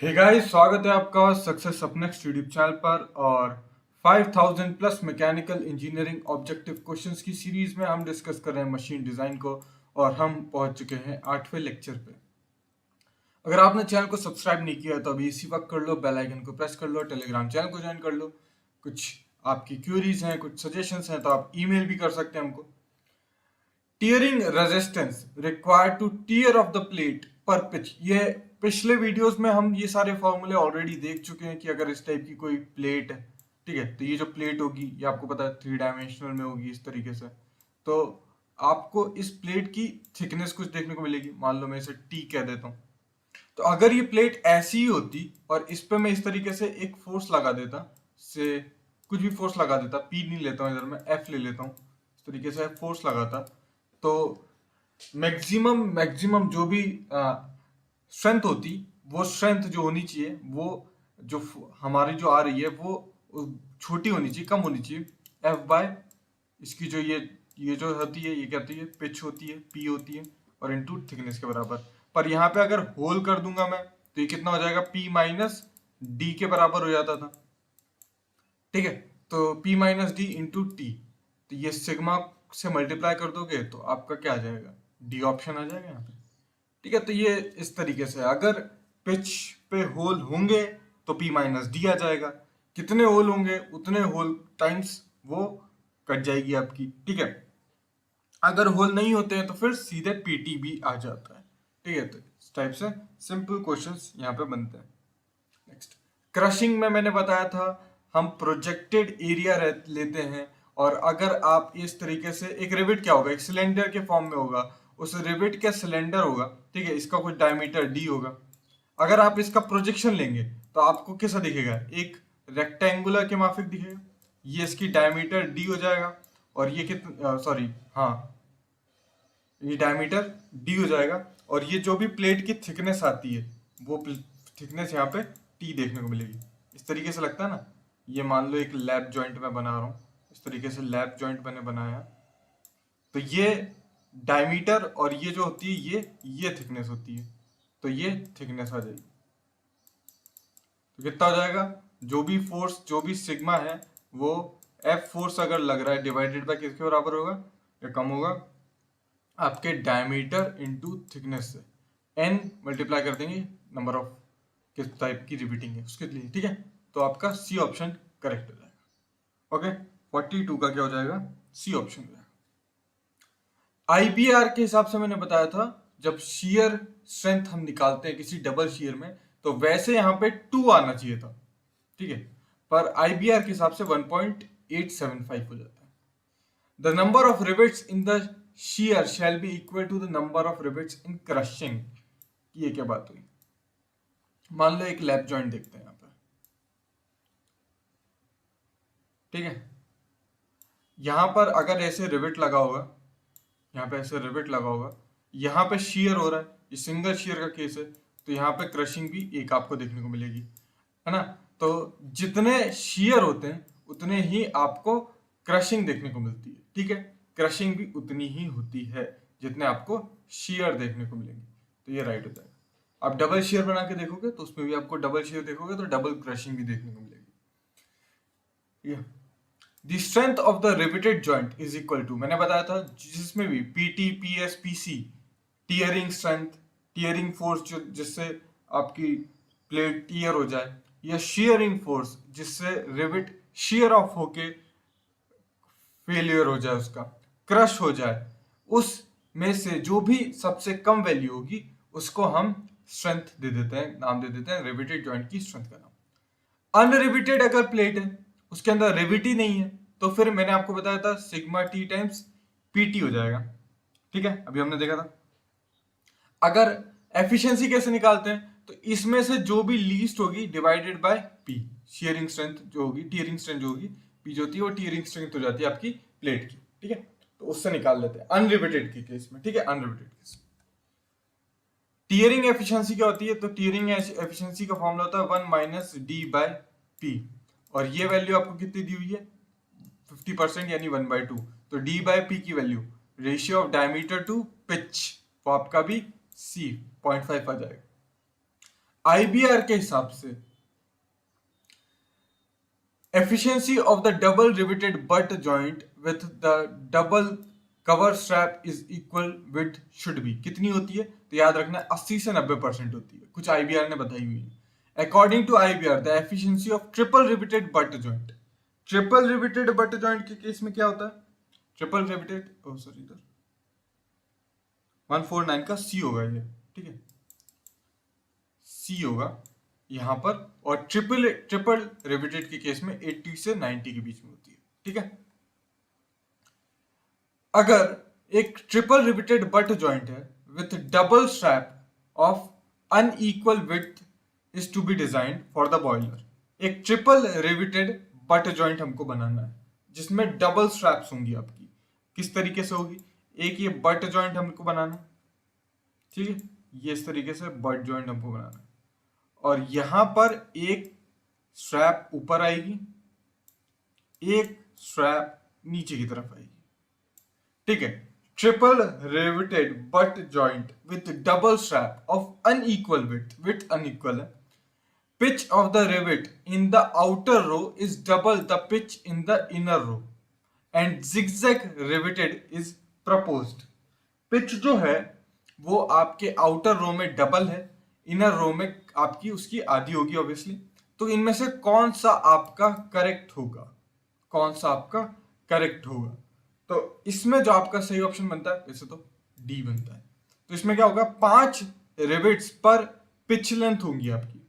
Hey guys, स्वागत है आपका सक्सेस अपनेक्स्ट यूट्यूब चैनल पर। और 5000 plus mechanical engineering objective questions की सीरीज में हम डिस्कस कर रहे हैं मशीन डिजाइन को। और हम पहुंच चुके हैं 8वें लेक्चर पे। अगर आपने चैनल को सब्सक्राइब नहीं किया तो अभी इसी वक्त कर लो, बेल आइकन को प्रेस कर लो, टेलीग्राम चैनल को ज्वाइन कर लो। कुछ आपकी क्यूरीज हैं, कुछ सजेशंस हैं तो आप ईमेल भी कर सकते हैं हमको। Tearing resistance required to tear off the plate per pitch. ये पिछले वीडियोस में हम ये सारे फॉर्मूले ऑलरेडी देख चुके हैं कि अगर इस टाइप की कोई प्लेट है, ठीक है, तो ये जो प्लेट होगी ये आपको पता है 3 डायमेंशनल में होगी इस तरीके से। तो आपको इस प्लेट की थिकनेस कुछ देखने को मिलेगी। मान लो मैं इसे टी कह देता हूँ। तो अगर ये प्लेट ऐसी ही होती और इस पे मैं इस तरीके से एक फोर्स लगा देता, से कुछ भी फोर्स लगा देता, पी नहीं लेता हूँ इधर, मैं एफ ले लेता हूँ, इस तरीके से फोर्स लगाता, तो मैक्सिमम मैक्सिमम जो भी स्ट्रेंथ होती, वो स्ट्रेंथ जो होनी चाहिए, वो जो हमारी जो आ रही है वो छोटी होनी चाहिए, कम होनी चाहिए। एफ बाय इसकी जो ये जो होती है, ये क्या होती है, पिच होती है, पी होती है, और इनटू थिकनेस के बराबर। पर यहाँ पे अगर होल कर दूंगा मैं तो ये कितना हो जाएगा, पी माइनस डी के बराबर हो जाता था, ठीक है। तो P minus D into T, तो ये सिग्मा से मल्टीप्लाई कर दोगे तो आपका क्या आ जाएगा, डी ऑप्शन आ जाएगा यहाँ पे, ठीक है। तो ये इस तरीके से अगर पिच पे होल होंगे तो P माइनस डी आ जाएगा, कितने होल होंगे उतने होल टाइम्स वो कट जाएगी आपकी, ठीक है। अगर होल नहीं होते हैं तो फिर सीधे पीटी भी आ जाता है, ठीक है। तो इस टाइप से सिंपल क्वेश्चंस यहाँ पे बनते हैं। नेक्स्ट, क्रशिंग में मैंने बताया था हम प्रोजेक्टेड एरिया लेते हैं, और अगर आप इस तरीके से, एक रिविट क्या होगा, एक सिलेंडर के फॉर्म में होगा, उस रिविट का सिलेंडर होगा, ठीक है, इसका कुछ डायमीटर डी होगा। अगर आप इसका प्रोजेक्शन लेंगे तो आपको कैसा दिखेगा, एक रेक्टेंगुलर के माफिक दिखेगा। ये इसकी डायमीटर डी हो जाएगा, और ये कितना, सॉरी, हाँ, ये डायमीटर डी हो जाएगा, और ये जो भी प्लेट की थिकनेस आती है वो थिकनेस यहाँ पे टी देखने को मिलेगी। इस तरीके से लगता है ना। ये मान लो एक लैप जॉइंट में बना रहा हूँ, इस तरीके से लैप जॉइंट मैंने बनाया, तो ये डायमीटर और ये जो होती है ये थिकनेस होती है, तो ये थिकनेस आ जाएगी। तो कितना हो जाएगा, जो भी फोर्स, जो भी सिग्मा है, वो एफ फोर्स अगर लग रहा है डिवाइडेड बाय किसके बराबर होगा, या कम होगा, आपके डायमीटर इनटू थिकनेस से एन मल्टीप्लाई कर देंगे नंबर ऑफ किस टाइप की रिपीटिंग है उसके लिए, ठीक है। तो आपका सी ऑप्शन करेक्ट हो जाएगा। ओके, 42 का क्या हो जाएगा, सी ऑप्शन हो जाएगा। आईबीआर के हिसाब से मैंने बताया था, जब शेयर स्ट्रेंथ हम निकालते हैं किसी डबल शेयर में तो वैसे यहां पे 2 आना चाहिए था, ठीक है, पर आईबीआर के हिसाब से 1.875 हो जाता है। The number of rivets in the shear shall be equal to the number of rivets in crushing। ये क्या बात हुई, मान लो एक लैप जॉइंट देखते हैं यहाँ पे, ठीक है। यहां पर अगर ऐसे रिवेट लगा होगा, यहाँ पे ऐसे रिवेट लगा होगा, यहाँ पे शेयर हो रहा है, ये सिंगल शेयर का केस है, तो यहाँ पे क्रशिंग भी एक आपको देखने को मिलेगी, है ना। तो जितने शेयर होते हैं उतने ही आपको क्रशिंग देखने को मिलती है, ठीक है। क्रशिंग भी उतनी ही होती है जितने आपको शेयर देखने को मिलेंगे, तो ये राइट हो जाएगा। आप डबल शेयर बना के देखोगे तो उसमें भी आपको डबल शेयर देखोगे तो डबल क्रशिंग भी देखने को मिलेगी, ठीक है। The strength of the riveted joint is equal to, मैंने बताया था जिसमें भी PT PS PC, tearing strength, tearing force जो जिससे आपकी प्लेट टीयर हो जाए, या शेयरिंग फोर्स जिससे रिवेट शेयर ऑफ होके फेलियर हो जाए, उसका क्रश हो जाए, उस में से जो भी सबसे कम वैल्यू होगी उसको हम स्ट्रेंथ दे देते हैं, नाम दे देते हैं रिवेटेड जॉइंट की स्ट्रेंथ का नाम। अनरिवेटेड अगर प्लेट है, उसके अंदर रिविट ही नहीं है, तो फिर मैंने आपको बताया था सिग्मा टी टाइम्स पीटी हो जाएगा, ठीक है, अभी हमने देखा था। अगर एफिशिएंसी कैसे निकालते हैं, तो इसमें से जो भी लीस्ट होगी divided by P, sharing strength जो होगी, टीयरिंग स्ट्रेंथ जो होगी, पी जो होती है वो टीयरिंग स्ट्रेंथ हो जाती है आपकी प्लेट की, ठीक है। तो उससे निकाल लेते हैं अनरिवेटेड के केस में, ठीक है, अनरिवेटेड केस। टीयरिंग एफिशिएंसी क्या होती है, तो टीयरिंग एफिशिएंसी का फॉर्मूला होता है 1 माइनस डी बाय पी, और ये वैल्यू आपको कितनी दी हुई है, 50% यानी 1/2। तो डी बाय पी की value, ratio of diameter to pitch, वो आपका भी सी 0.5 आ जाएगा। आईबीआर के हिसाब से efficiency of the double riveted butt joint with the double cover strap is equal with should be कितनी होती है? तो याद रखना 80 से 90% होती है, कुछ आईबीआर ने बताई हुई है। According to IBR the efficiency of triple riveted butt joint, triple riveted butt joint के केस में क्या होता है? ट्रिपल रिवेटेड, ओ सॉरी, इधर 149 का सी होगा ये, ठीक है, सी होगा यहां पर, और ट्रिपल ट्रिपल रिवेटेड के केस में 80 से 90 के बीच में होती है, ठीक है। अगर एक ट्रिपल रिवेटेड बट जॉइंट है with double strap of unequal width is to be design for the boiler, एक ट्रिपल रिवेटेड बट जॉइंट हमको बनाना है जिसमें डबल स्ट्रैप्स होंगी आपकी। किस तरीके से होगी? एक ये बट जॉइंट हमको बनाना है, ठीक है, ये इस तरीके से बट जॉइंट हमको बनाना है, और यहां पर एक स्ट्रैप ऊपर आएगी, एक स्ट्रैप नीचे की तरफ आएगी, ठीक है। Triple riveted butt joint with double strap of unequal width unequal है। Pitch of the rivet in the outer row is double the pitch in the inner row and zigzag riveted is proposed. Pitch जो है वो आपके outer रो में double है, inner रो में आपकी उसकी आधी होगी ऑब्वियसली। तो इनमें से कौन सा आपका करेक्ट होगा? कौन सा आपका करेक्ट होगा? तो इसमें जो आपका सही ऑप्शन बनता है वैसे तो डी बनता है। तो इसमें क्या होगा? 5 रिवेट्स पर पिच लेंथ होंगी आपकी,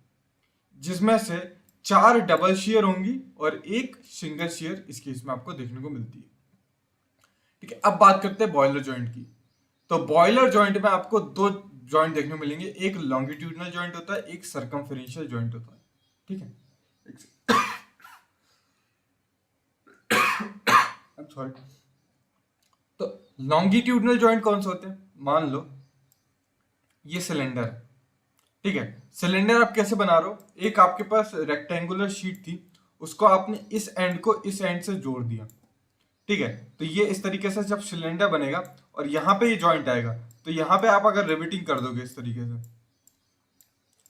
जिसमें से 4 डबल शेयर होंगी और एक सिंगल शेयर इस केस में आपको देखने को मिलती है, ठीक है। अब बात करते हैं बॉयलर जॉइंट की। तो बॉयलर जॉइंट में आपको 2 जॉइंट देखने को मिलेंगे, एक लॉन्गिट्यूडनल जॉइंट होता है, एक सर्कमफेरेंशियल जॉइंट होता है, ठीक है। सॉरी। तो लॉन्गिट्यूडनल जॉइंट कौन से होते हैं? मान लो ये सिलेंडर है, ठीक है। सिलेंडर आप कैसे बना रहे हो? एक आपके पास रेक्टेंगुलर शीट थी, उसको आपने इस एंड को इस एंड से जोड़ दिया, ठीक है। तो ये इस तरीके से जब सिलेंडर बनेगा और यहां पे ये जॉइंट आएगा, तो यहां पे आप अगर रिवेटिंग कर दोगे इस तरीके से,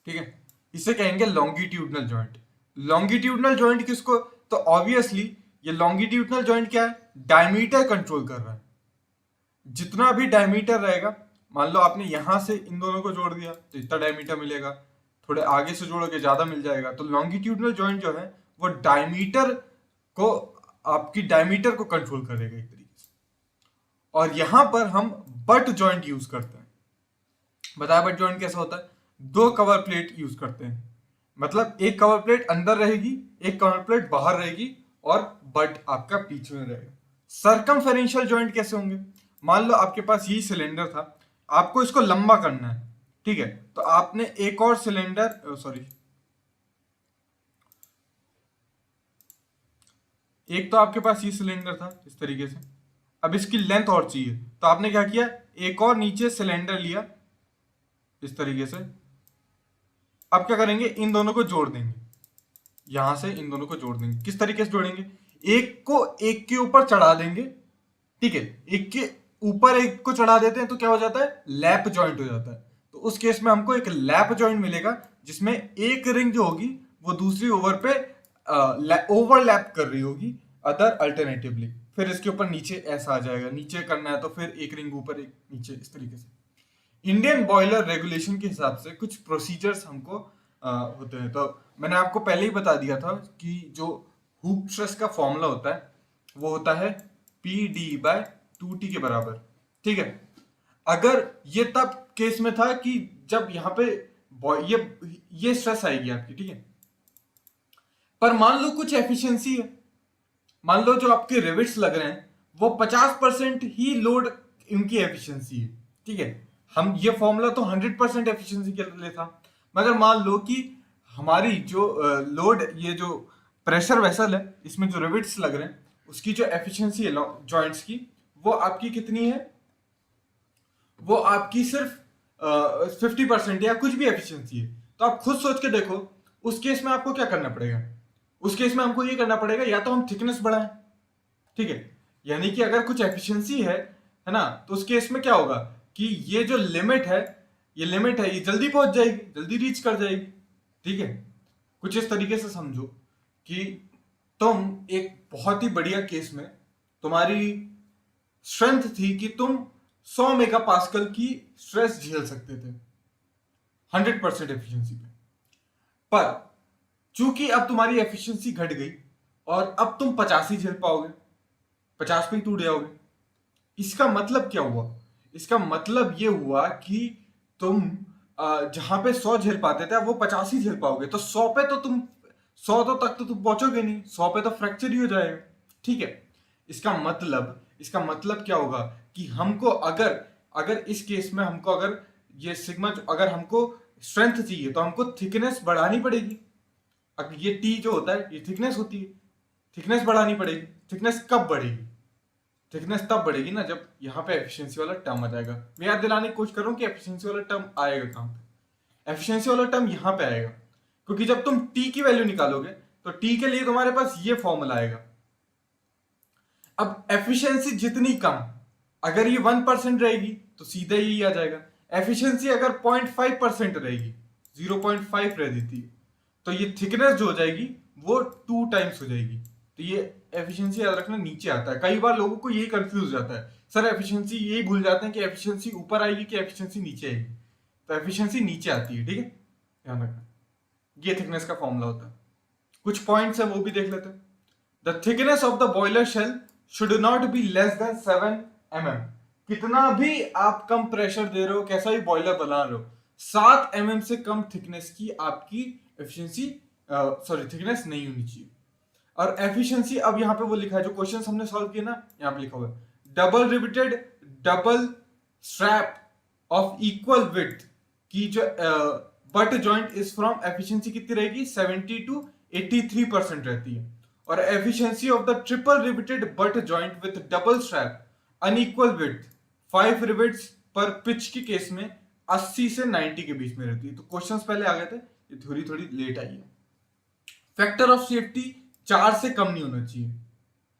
ठीक है, इसे कहेंगे लॉन्गिट्यूडनल जॉइंट। लॉन्गिट्यूडनल जॉइंट किसको? तो ऑब्वियसली ये लॉन्गिट्यूडनल जॉइंट क्या है? डायमीटर कंट्रोल कर रहा है। जितना भी डायमीटर रहेगा, मान लो आपने यहां से इन दोनों को जोड़ दिया तो इतना डायमीटर मिलेगा, थोड़े आगे से जोड़ोगे ज्यादा मिल जाएगा। तो लॉन्गिट्यूडनल जॉइंट जो है वो डायमीटर को, आपकी डायमीटर को कंट्रोल करेगा एक तरीके से। और यहां पर हम बट जॉइंट यूज करते हैं। बताया बट जॉइंट कैसा होता है? 2 कवर प्लेट यूज करते हैं, मतलब एक कवर प्लेट अंदर रहेगी, एक कवर प्लेट बाहर रहेगी, और बट आपका पीछे में रहेगा। सर्कमफेरेंशियल जॉइंट कैसे होंगे? मान लो आपके पास यही सिलेंडर था, आपको इसको लंबा करना है, ठीक है। तो आपने एक और सिलेंडर, सॉरी, एक तो आपके पास ये सिलेंडर था इस तरीके से, अब इसकी लेंथ और चाहिए, तो आपने क्या किया? एक और नीचे सिलेंडर लिया इस तरीके से। अब क्या करेंगे? इन दोनों को जोड़ देंगे, यहां से इन दोनों को जोड़ देंगे। किस तरीके से जोड़ेंगे? एक को एक के ऊपर चढ़ा देंगे, ठीक है, एक के ऊपर एक को चढ़ा देते हैं तो क्या हो जाता है? लैप जॉइंट हो जाता है। तो उस केस में हमको एक लैप जॉइंट मिलेगा, जिसमें एक रिंग जो होगी वो दूसरी ओवर पे ओवरलैप कर रही होगी अदर अल्टरनेटिवली। फिर इसके ऊपर नीचे ऐसा आ जाएगा, नीचे करना है तो फिर एक रिंग ऊपर एक नीचे, इस तरीके से। इंडियन बॉयलर रेगुलेशन के हिसाब से कुछ प्रोसीजर्स हमको होते हैं। तो मैंने आपको पहले ही बता दिया था कि जो हुक स्ट्रेस का फॉर्मूला होता है वो होता है PD/2T के बराबर, ठीक है। अगर ये तब केस में था कि जब यहाँ पे ये स्ट्रेस आएगी आपकी, ठीक है। पर मान लो कुछ एफिशिएंसी है, मान लो जो आपके रिवेट्स लग रहे हैं वो 50% ही लोड उनकी एफिशिएंसी है, ठीक है। हम ये फॉर्मूला तो 100% एफिशिएंसी के लिए था, मगर मान लो कि हमारी जो लोड, ये जो प्रेशर वेसल है, इसमें जो रिवेट्स लग रहे हैं उसकी जो एफिशिएंसी है जॉइंट्स की, वो आपकी कितनी है? वो आपकी सिर्फ 50% या कुछ भी एफिशिएंसी है। तो आप खुद सोच के देखो, उस केस में आपको क्या करना पड़ेगा? उस केस में हमको ये करना पड़ेगा, या तो हम थिकनेस बढ़ाएं, ठीक है, यानी कि अगर कुछ एफिशिएंसी है ना, तो उस केस में क्या होगा कि ये जो लिमिट है ये लिमिट है, ये जल्दी पहुंच जाएगी, जल्दी रीच कर जाएगी। ठीक है, कुछ इस तरीके से समझो कि तुम एक बहुत ही बढ़िया केस में तुम्हारी स्ट्रेंथ थी कि तुम 100 मेगा पास्कल की स्ट्रेस झेल सकते थे 100% एफिशिएंसी पे। पर चूंकि अब तुम्हारी एफिशिएंसी घट गई और अब तुम 50 ही झेल पाओगे, 50 पे ही टूट जाओगे। इसका मतलब क्या हुआ? इसका मतलब ये हुआ कि तुम जहां पे 100 झेल पाते थे अब वो 50 ही झेल पाओगे। तो 100 पे तो तुम 100 तो तक तो तुम पहुंचोगे नहीं, 100 पे तो फ्रैक्चर ही हो जाएगा। ठीक है, इसका मतलब क्या होगा कि हमको अगर अगर इस केस में हमको अगर ये सिग्मा अगर हमको स्ट्रेंथ चाहिए तो हमको थिकनेस बढ़ानी पड़ेगी। अगर ये टी जो होता है ये थिकनेस होती है, थिकनेस बढ़ानी पड़ेगी। थिकनेस कब बढ़ेगी? थिकनेस तब बढ़ेगी ना जब यहाँ पे एफिशिएंसी वाला टर्म आ जाएगा। मैं याद दिलाने की कोशिश कर रहा हूँ कि एफिशिएंसी वाला टर्म आएगा कहाँ पे। एफिशिएंसी वाला टर्म यहाँ पे आएगा, क्योंकि जब तुम टी की वैल्यू निकालोगे तो टी के लिए तुम्हारे पास ये फॉर्मूला आएगा। अब एफिशिएंसी जितनी कम, अगर ये 1% रहेगी तो सीधा यही आ जाएगा। एफिशिएंसी अगर 0.5% रहेगी, 0.5 रह देती है, तो ये थिकनेस जो हो जाएगी वो 2 टाइम्स हो जाएगी। तो ये एफिशिएंसी याद रखना नीचे आता है। कई बार लोगों को यही कंफ्यूज हो जाता है, सर एफिशिएंसी, यही भूल जाते हैं कि एफिशिएंसी ऊपर आएगी कि एफिशिएंसी नीचे आएगी। तो एफिशिएंसी नीचे आती है। ठीक है, ध्यान रखना, ये थिकनेस का फॉर्मूला होता है। कुछ पॉइंट्स है वो भी देख लेते हैं। The thickness of the boiler shell should not be less then 7 mm। कितना भी आप कम प्रेशर दे रहे हो, कैसा भी बॉयलर बना रहे हो, 7 mm से कम थिकनेस की आपकी एफिशिएंसी थिकनेस नहीं होनी चाहिए। और एफिशिएंसी अब यहाँ पे वो लिखा है, जो क्वेश्चन हमने सॉल्व किया ना, यहाँ पे लिखा हुआ है double riveted double strap of equal width की जो butt joint is from efficiency कितनी रहेगी? 70 to 83% रहती है। और efficiency of the triple riveted butt joint with double strap unequal width 5 rivets पर पिच के केस में 80 से 90 के बीच में रहती है। तो क्वेश्चंस पहले आ गए थे, ये थोड़ी थोड़ी लेट आई है। फैक्टर ऑफ सेफ्टी 4 से कम नहीं होना चाहिए।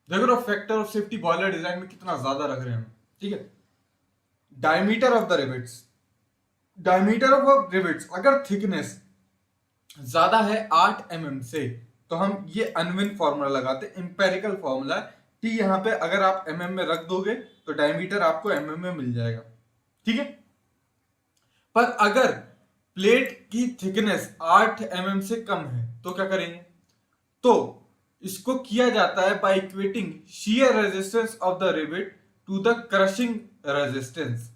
देखो तो factor of safety boiler design में कितना ज्यादा रख रहे हैं हम। ठीक है, diameter of the rivets, diameter of rivets अगर थिकनेस ज्यादा है 8 mm से, तो हम ये अनविन फॉर्मूला लगाते हैं, इंपेरिकल फॉर्मूला। टी यहाँ पे अगर आप mm में रख दोगे तो डायमीटर आपको mm में मिल जाएगा। ठीक है, पर अगर प्लेट की थिकनेस 8 mm से कम है तो क्या करेंगे? तो इसको किया जाता है by equating shear resistance of the rivet to the crushing resistance.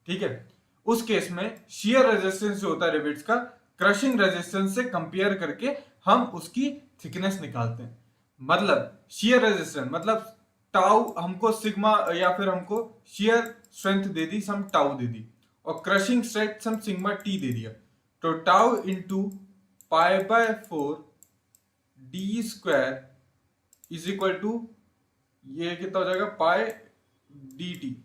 ठीक है, उस केस में शियर रेजिस्टेंस जो होता है रिवेट्स का, क्रशिंग रेजिस्टेंस से कंपेयर करके हम उसकी थिकनेस निकालते हैं। मतलब शियर रेजिस्टेंस मतलब टाउ हमको सिग्मा या फिर हमको शियर स्ट्रेंथ दे दी, सम टाउ दे दी, और crushing strength some sigma T दे दिया। तो tau into pi by 4 D square is equal to, ये कितना हो जाएगा? Pi D T,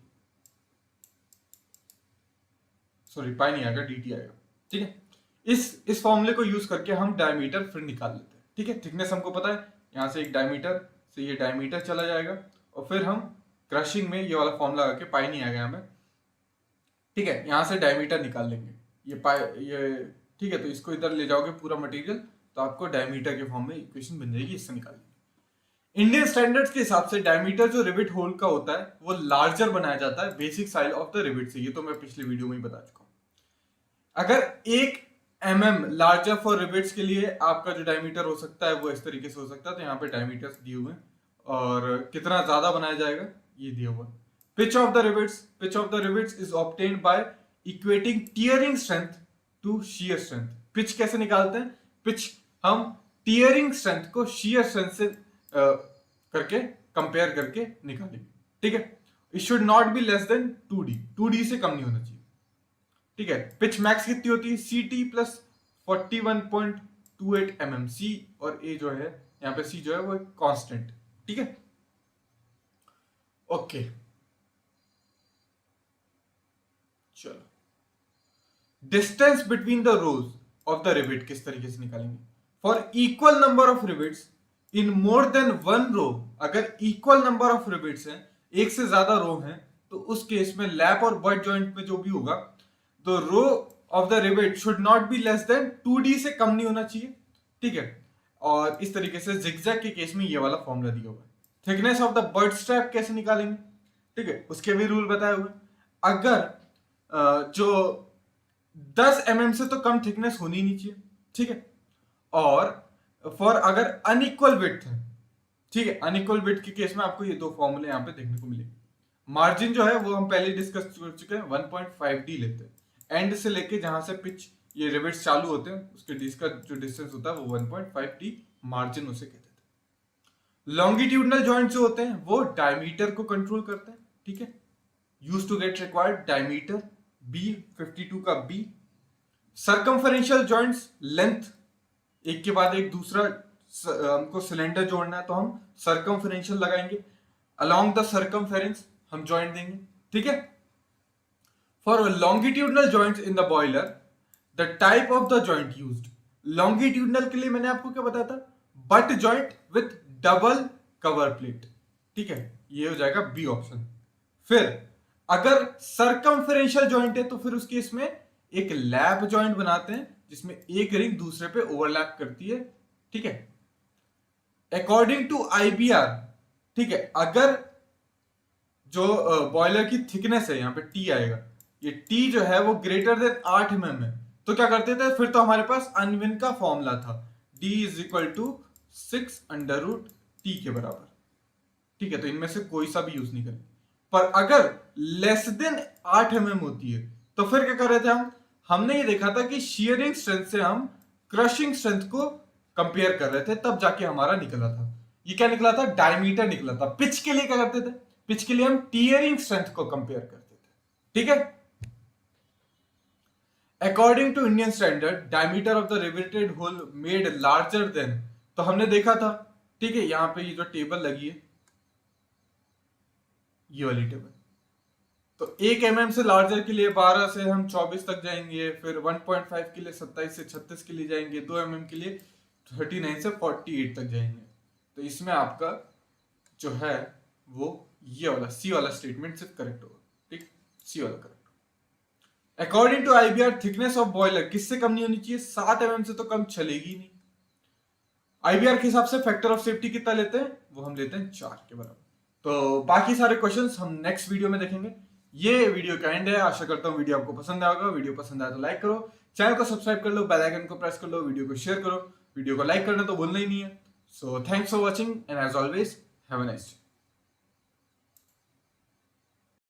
sorry pi नहीं आएगा, डी टी आएगा। ठीक है, इस फॉर्मूले को यूज करके हम डायमीटर फिर निकाल लेते हैं। ठीक है, थिकनेस हमको पता है, यहां से एक डायमीटर से ये डायमीटर चला जाएगा, और फिर हम क्रशिंग में ये वाला फॉर्मूला लगा के, पाई नहीं आएगा हमें। ठीक है, यहां से डायमीटर निकाल लेंगे, ये पाई ये। ठीक है, तो इसको इधर ले जाओगे पूरा मटेरियल, तो आपको डायमीटर के फॉर्म में इक्वेशन बन जाएगी, इससे निकाल लेंगे। इंडियन स्टैंडर्ड्स के हिसाब से डायमीटर जो रिवेट होल का होता है वो लार्जर बनाया जाता है basic size of the rivet से। ये तो मैं पिछले वीडियो में ही बता चुका हूं। अगर 1 mm लार्जर फॉर रिवेट्स के लिए आपका जो डायमीटर हो सकता है वो इस तरीके से हो सकता है। तो यहाँ पे डायमीटर्स दिए हुए हैं, और कितना ज्यादा बनाया जाएगा ये दिया हुआ है। Pitch of the rivets is obtained by equating tearing strength to shear strength. Pitch कैसे निकालते हैं? पिच हम टियरिंग स्ट्रेंथ को शियर स्ट्रेंथ से करके कंपेयर करके निकालेंगे। ठीक है, it should not be less than 2D, 2D से कम नहीं होना चाहिए। ठीक है, पिच मैक्स कितनी होती है? CT plus 41.28 mm। C और A जो है यहाँ पे, C जो है वो कांस्टेंट। ठीक है, ओके चलो। Distance between the rose of the rivet किस तरीके से निकालेंगे? For equal number of rivets in more than 1 रो, अगर इक्वल नंबर ऑफ रिवेट्स हैं, एक से ज्यादा रो हैं, तो उस केस में लैप और बट जॉइंट में जो भी होगा, the row of the rivet should not be less than 2D से कम नहीं होना चाहिए, ठीक है। और इस तरीके से जिगजैग के केस में ये वाला फॉर्मूला दिया हुआ है। Thickness of the bird strap कैसे निकालेंगे, ठीक है, उसके भी रूल बताए हुए। अगर जो 10 mm से तो कम थिकनेस होनी नहीं चाहिए, ठीक है। और फॉर अगर अनइक्वल विड्थ है, ठीक है, अनइक्वल विड्थ के केस में आपको ये दो फॉर्मूले यहां पे देखने को मिलेंगे। मार्जिन जो है वो हम पहले डिस्कस कर चुके हैं, 1.5D लेते हैं। एंड से लेके जहां से पिच ये रिवेट्स चालू होते हैं उसके बीच का जो डिस्टेंस होता है वो 1.5D मार्जिन उसे कहते हैं। लॉन्गिट्यूडनल जॉइंट जो होते हैं वो डायमीटर को कंट्रोल करते हैं, ठीक है। Use to get required diameter B52 का B। सर्कमफरेंशियल जॉइंट्स लेंथ एक के बाद एक दूसरा हमको सिलेंडर जोड़ना है तो हम सर्कमफरेंशियल लगाएंगे। अलोंग द सर्कमफेरेंस हम जॉइंट देंगे, ठीक है। For longitudinal joints in the boiler the type of the joint used. Longitudinal के लिए मैंने आपको क्या बताया था, but joint with double cover plate, ठीक है, ये हो जाएगा बी ऑप्शन। फिर अगर सर्कमफरेंशियल जॉइंट है तो फिर उस केस में एक लैप जॉइंट बनाते हैं जिसमें एक रिंग दूसरे पे ओवरलैप करती है, ठीक है। अकॉर्डिंग टू IBR, ठीक है, अगर जो बॉयलर की थिकनेस है यहाँ पे T आएगा, ये T जो है वो ग्रेटर देन 8 mm है, तो क्या करते थे फिर, तो हमारे पास अनविन का फॉर्मूला था D = 6√T के बराबर, ठीक है। तो इनमें से कोई सा भी यूज नहीं करेंगे। पर अगर लेस देन 8 mm होती है तो फिर क्या कर रहे थे हमने ये देखा था कि शियरिंग स्ट्रेंथ से हम क्रशिंग स्ट्रेंथ को कंपेयर कर रहे थे, तब जाके हमारा निकला था, ये क्या निकला था, डायमीटर निकला था। पिच के लिए क्या करते थे, पिच के लिए हम टियरिंग स्ट्रेंथ को कंपेयर करते थे, ठीक है। According to Indian standard diameter of the riveted hole made larger than, तो हमने देखा था, ठीक है, यहां पे ये जो टेबल लगी है ये वाली टेबल, तो 1 mm से लार्जर के लिए 12 से हम 24 तक जाएंगे, फिर 1.5 के लिए 27 से 36 के लिए जाएंगे, 2 mm के लिए 39 से 48 तक जाएंगे। तो इसमें आपका जो है वो ये वाला सी वाला स्टेटमेंट सिर्फ करेक्ट होगा, ठीक, सी वाला correct. According to IBR thickness of boiler किससे कम नहीं होनी चाहिए, 7 mm से तो कम चलेगी नहीं। IBR के हिसाब से फैक्टर ऑफ सेफ्टी कितना लेते हैं, वो हम लेते हैं 4 के बराबर। तो बाकी सारे क्वेश्चंस हम नेक्स्ट वीडियो में देखेंगे। ये वीडियो का एंड है, आशा करता हूँ वीडियो आपको पसंद आएगा। वीडियो पसंद आया तो लाइक करो, चैनल को सब्सक्राइब कर लो, बेल आइकन को प्रेस कर लो, वीडियो को शेयर करो, वीडियो को लाइक करना तो भूलना ही नहीं है। So thanks for watching and as always have a nice day.